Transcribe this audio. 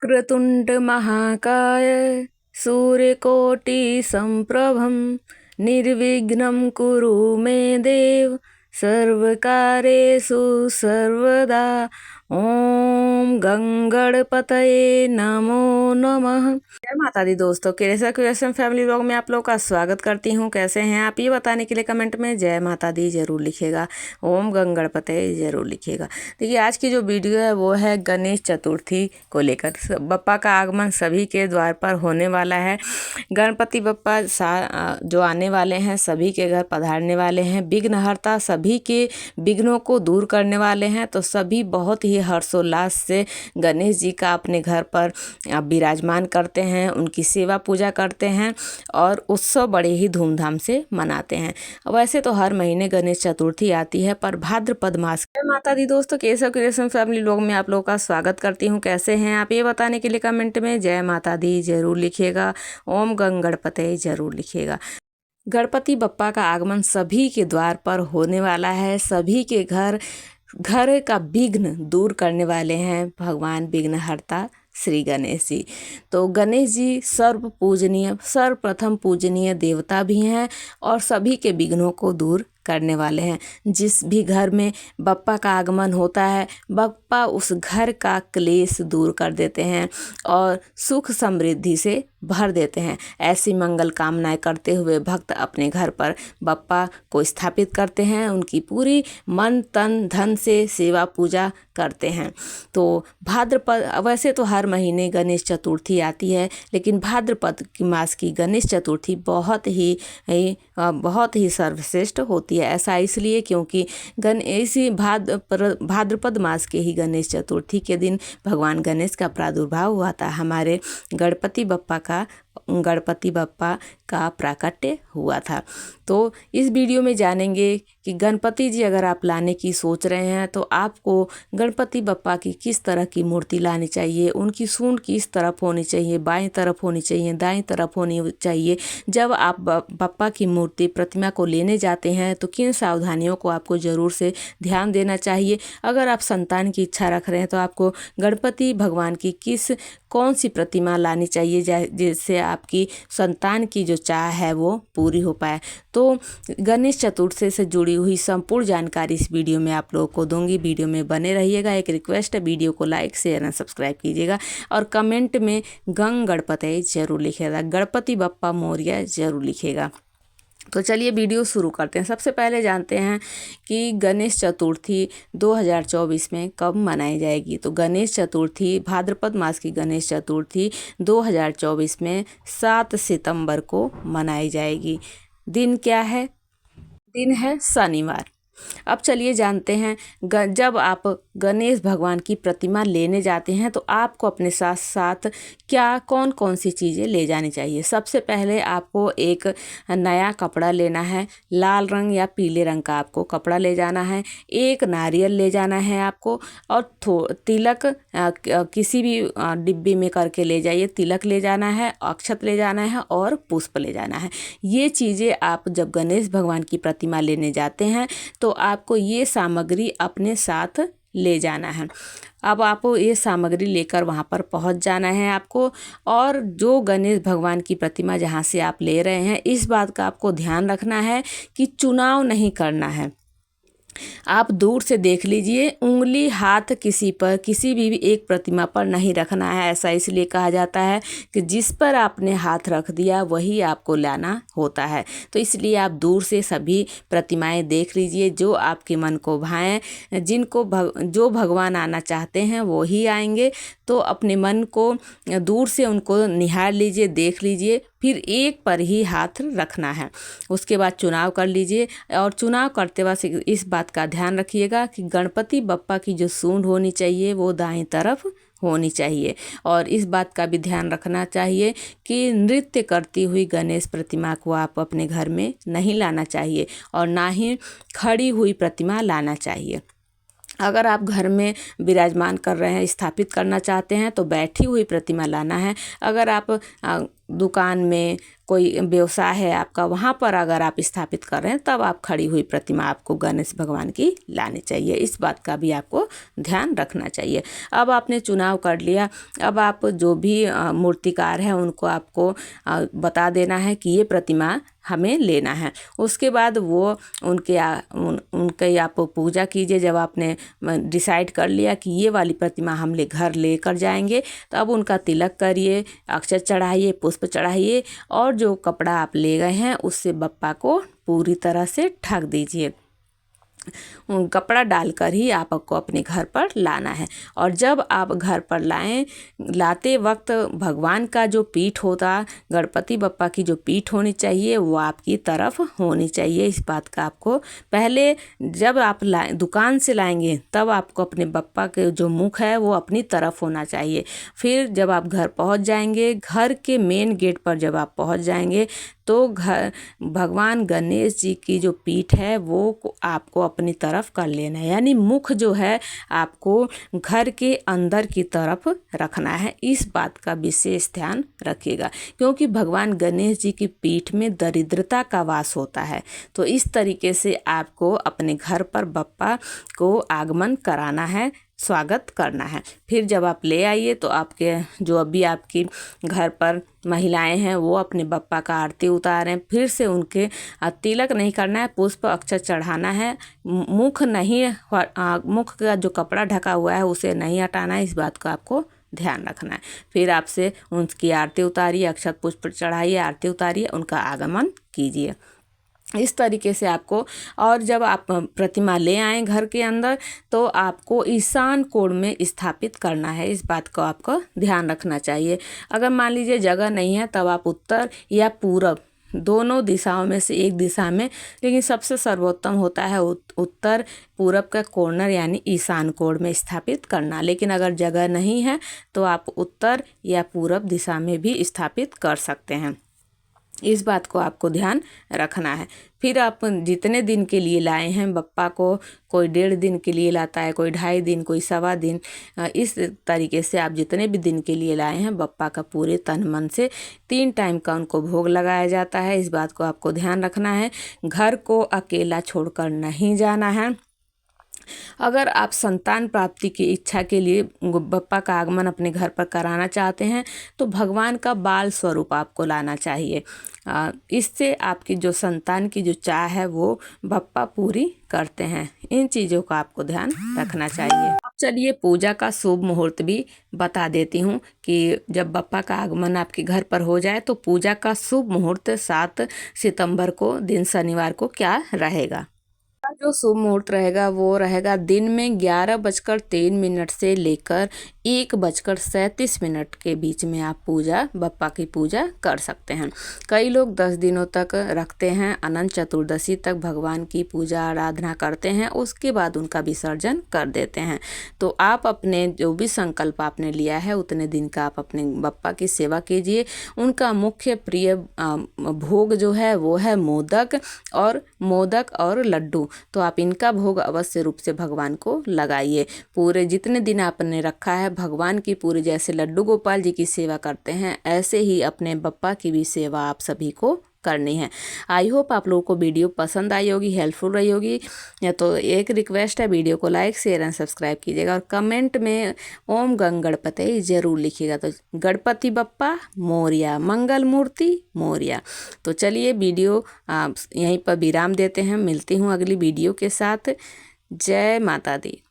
वक्रतुण्ड महाकाय सूर्यकोटिसम्प्रभं निर्विघ्नं कुरु मे देव सर्वकार्येषु सर्वदा। ओम गंगणपतये नमो नमः। जय माता दी दोस्तों, केरसा क्रिएशन फैमिली व्लॉग में आप लोग का स्वागत करती हूँ। कैसे हैं आप, ये बताने के लिए कमेंट में जय माता दी जरूर लिखिएगा, ओम गंगणपतये जरूर लिखिएगा। देखिए आज की जो वीडियो है वो है गणेश चतुर्थी को लेकर। बप्पा का आगमन सभी के द्वार पर होने वाला है। गणपति बप्पा जो आने वाले हैं सभी के घर पधारने वाले हैं। विघ्नहर्ता सभी के विघ्नों को दूर करने वाले हैं। तो सभी बहुत ही हर्षोल्लास से गणेश जी का अपने घर पर विराजमान करते हैं, उनकी सेवा पूजा करते हैं और उत्सव बड़े ही धूमधाम से मनाते हैं। वैसे तो हर महीने गणेश चतुर्थी आती है, पर भाद्रपद मास। माता दी दोस्तों, केशव क्रिएशन फैमिली लोग में आप लोगों का स्वागत करती हूँ। कैसे हैं आप, ये बताने के लिए कमेंट में जय माता दी जरूर लिखिएगा, ओम गंगणपतये जरूर लिखिएगा। गणपति बप्पा का आगमन सभी के द्वार पर होने वाला है। सभी के घर का विघ्न दूर करने वाले हैं भगवान विघ्नहर्ता श्री गणेश जी। तो गणेश जी सर्वप्रथम पूजनीय देवता भी हैं और सभी के विघ्नों को दूर करने वाले हैं। जिस भी घर में बप्पा का आगमन होता है, बप्पा उस घर का क्लेश दूर कर देते हैं और सुख समृद्धि से भर देते हैं। ऐसी मंगल कामनाएं करते हुए भक्त अपने घर पर बप्पा को स्थापित करते हैं। उनकी पूरी मन तन धन से सेवा पूजा करते हैं। तो भाद्रपद, वैसे तो हर महीने गणेश चतुर्थी आती है, लेकिन भाद्रपद की मास की गणेश चतुर्थी बहुत ही सर्वश्रेष्ठ होती है। ऐसा इसलिए क्योंकि इसी भाद्रपद मास के ही गणेश चतुर्थी के दिन भगवान गणेश का प्रादुर्भाव हुआ था। हमारे गणपति बप्पा का प्राकट्य हुआ था। तो इस वीडियो में जानेंगे कि गणपति जी अगर आप लाने की सोच रहे हैं तो आपको गणपति बप्पा की किस तरह की मूर्ति लानी चाहिए, उनकी सूंड किस तरफ होनी चाहिए, बाएं तरफ होनी चाहिए, दाएं तरफ होनी चाहिए। जब आप बप्पा की मूर्ति प्रतिमा को लेने जाते हैं तो किन सावधानियों को आपको ज़रूर से ध्यान देना चाहिए। अगर आप संतान की इच्छा रख रहे हैं तो आपको गणपति भगवान की कौन सी प्रतिमा लानी चाहिए जिससे आपकी संतान की जो चाह है वो पूरी हो पाए। तो गणेश चतुर्थी से जुड़ी हुई संपूर्ण जानकारी इस वीडियो में आप लोगों को दूंगी। वीडियो में बने रहिएगा। एक रिक्वेस्ट है, वीडियो को लाइक शेयर एंड सब्सक्राइब कीजिएगा और कमेंट में गणपतये जरूर लिखिएगा, गणपति बप्पा मोरया जरूर लिखिएगा। तो चलिए वीडियो शुरू करते हैं। सबसे पहले जानते हैं कि गणेश चतुर्थी 2024 में कब मनाई जाएगी। तो गणेश चतुर्थी, भाद्रपद मास की गणेश चतुर्थी 2024 में 7 सितंबर को मनाई जाएगी। दिन क्या है? दिन है शनिवार। अब चलिए जानते हैं, जब आप गणेश भगवान की प्रतिमा लेने जाते हैं तो आपको अपने साथ साथ कौन कौन सी चीज़ें ले जानी चाहिए। सबसे पहले आपको एक नया कपड़ा लेना है, लाल रंग या पीले रंग का आपको कपड़ा ले जाना है। एक नारियल ले जाना है आपको और तिलक किसी भी डिब्बी में करके ले जाइए। तिलक ले जाना है, अक्षत ले जाना है और पुष्प ले जाना है। ये चीज़ें आप जब गणेश भगवान की प्रतिमा लेने जाते हैं तो आपको ये सामग्री अपने साथ ले जाना है। अब आपको ये सामग्री लेकर वहाँ पर पहुँच जाना है आपको। और जो गणेश भगवान की प्रतिमा जहाँ से आप ले रहे हैं, इस बात का आपको ध्यान रखना है कि चुनाव नहीं करना है। आप दूर से देख लीजिए, उंगली हाथ किसी भी एक प्रतिमा पर नहीं रखना है। ऐसा इसलिए कहा जाता है कि जिस पर आपने हाथ रख दिया वही आपको लाना होता है। तो इसलिए आप दूर से सभी प्रतिमाएं देख लीजिए जो आपके मन को भाएं। जो भगवान आना चाहते हैं वो ही आएंगे। तो अपने मन को दूर से उनको निहार लीजिए, देख लीजिए, फिर एक पर ही हाथ रखना है। उसके बाद चुनाव कर लीजिए और चुनाव करते वक्त इस बात का ध्यान रखिएगा कि गणपति बप्पा की जो सूंड होनी चाहिए वो दाएं तरफ होनी चाहिए। और इस बात का भी ध्यान रखना चाहिए कि नृत्य करती हुई गणेश प्रतिमा को आप अपने घर में नहीं लाना चाहिए और ना ही खड़ी हुई प्रतिमा लाना चाहिए। अगर आप घर में विराजमान कर रहे हैं, स्थापित करना चाहते हैं तो बैठी हुई प्रतिमा लाना है। अगर आप दुकान में कोई व्यवसाय है आपका, वहाँ पर अगर आप स्थापित कर रहे हैं तब आप खड़ी हुई प्रतिमा आपको गणेश भगवान की लानी चाहिए। इस बात का भी आपको ध्यान रखना चाहिए। अब आपने चुनाव कर लिया, अब आप जो भी मूर्तिकार हैं उनको आपको बता देना है कि ये प्रतिमा हमें लेना है। उसके बाद वो उनके आप पूजा कीजिए। जब आपने डिसाइड कर लिया कि ये वाली प्रतिमा हम घर लेकर जाएंगे, तो अब उनका तिलक करिए, अक्षत चढ़ाइए, पुष्प चढ़ाइए और जो कपड़ा आप ले गए हैं उससे बप्पा को पूरी तरह से ढक दीजिए। कपड़ा डालकर ही आपको अपने घर पर लाना है। और जब आप घर पर लाते वक्त भगवान का जो पीठ होता, गणपति बप्पा की जो पीठ होनी चाहिए वो आपकी तरफ होनी चाहिए। इस बात का आपको पहले जब आप दुकान से लाएंगे तब आपको अपने बप्पा के जो मुख है वो अपनी तरफ होना चाहिए। फिर जब आप घर पहुंच जाएंगे, घर के मेन गेट पर जब आप पहुंच जाएंगे तो भगवान गणेश जी की जो पीठ है वो आपको अपनी तरफ कर लेना है, यानी मुख जो है आपको घर के अंदर की तरफ रखना है। इस बात का विशेष ध्यान रखिएगा, क्योंकि भगवान गणेश जी की पीठ में दरिद्रता का वास होता है। तो इस तरीके से आपको अपने घर पर बप्पा को आगमन कराना है, स्वागत करना है। फिर जब आप ले आइए तो आपके जो अभी आपकी घर पर महिलाएं हैं वो अपने बप्पा का आरती उतारें। फिर से उनके तिलक नहीं करना है, पुष्प अक्षत चढ़ाना है। मुख का जो कपड़ा ढका हुआ है उसे नहीं हटाना है। इस बात का आपको ध्यान रखना है। फिर आपसे उनकी आरती उतारिए, अक्षत पुष्प चढ़ाइए, आरती उतारिए, उनका आगमन कीजिए। इस तरीके से आपको, और जब आप प्रतिमा ले आएँ घर के अंदर तो आपको ईशान कोण में स्थापित करना है। इस बात को आपको ध्यान रखना चाहिए। अगर मान लीजिए जगह नहीं है तब आप उत्तर या पूरब दोनों दिशाओं में से एक दिशा में, लेकिन सबसे सर्वोत्तम होता है उत्तर पूरब का कॉर्नर यानी ईशान कोण में स्थापित करना। लेकिन अगर जगह नहीं है तो आप उत्तर या पूरब दिशा में भी स्थापित कर सकते हैं। इस बात को आपको ध्यान रखना है। फिर आप जितने दिन के लिए लाए हैं बप्पा को, कोई 1.5 दिन के लिए लाता है, कोई 2.5 दिन, कोई 1.25 दिन, इस तरीके से आप जितने भी दिन के लिए लाए हैं बप्पा का पूरे तन मन से 3 टाइम का उनको भोग लगाया जाता है। इस बात को आपको ध्यान रखना है। घर को अकेला छोड़कर नहीं जाना है। अगर आप संतान प्राप्ति की इच्छा के लिए बप्पा का आगमन अपने घर पर कराना चाहते हैं तो भगवान का बाल स्वरूप आपको लाना चाहिए। इससे आपकी जो संतान की जो चाह है वो बप्पा पूरी करते हैं। इन चीज़ों का आपको ध्यान रखना चाहिए। चलिए पूजा का शुभ मुहूर्त भी बता देती हूँ कि जब बप्पा का आगमन आपके घर पर हो जाए तो पूजा का शुभ मुहूर्त 7 सितंबर को दिन शनिवार को क्या रहेगा। जो शुभ मुहूर्त रहेगा वो रहेगा दिन में 11:03 से लेकर 1:37 के बीच में आप बप्पा की पूजा कर सकते हैं। कई लोग 10 दिनों तक रखते हैं, अनंत चतुर्दशी तक भगवान की पूजा आराधना करते हैं, उसके बाद उनका विसर्जन कर देते हैं। तो आप अपने जो भी संकल्प आपने लिया है उतने दिन का आप अपने बप्पा की सेवा कीजिए। उनका मुख्य प्रिय भोग जो है वो है मोदक और लड्डू। तो आप इनका भोग अवश्य रूप से भगवान को लगाइए। पूरे जितने दिन आपने रखा है भगवान की पूरी, जैसे लड्डू गोपाल जी की सेवा करते हैं ऐसे ही अपने बप्पा की भी सेवा आप सभी को करनी है। आई होप आप लोगों को वीडियो पसंद आई होगी, हेल्पफुल रही होगी। या तो एक रिक्वेस्ट है, वीडियो को लाइक शेयर एंड सब्सक्राइब कीजिएगा और कमेंट में ओम गंग गणपति जरूर लिखिएगा। तो गणपति बप्पा मोरिया, मंगल मूर्ति मोरिया। तो चलिए वीडियो यहीं पर विराम देते हैं। मिलती हूँ अगली वीडियो के साथ। जय माता दी।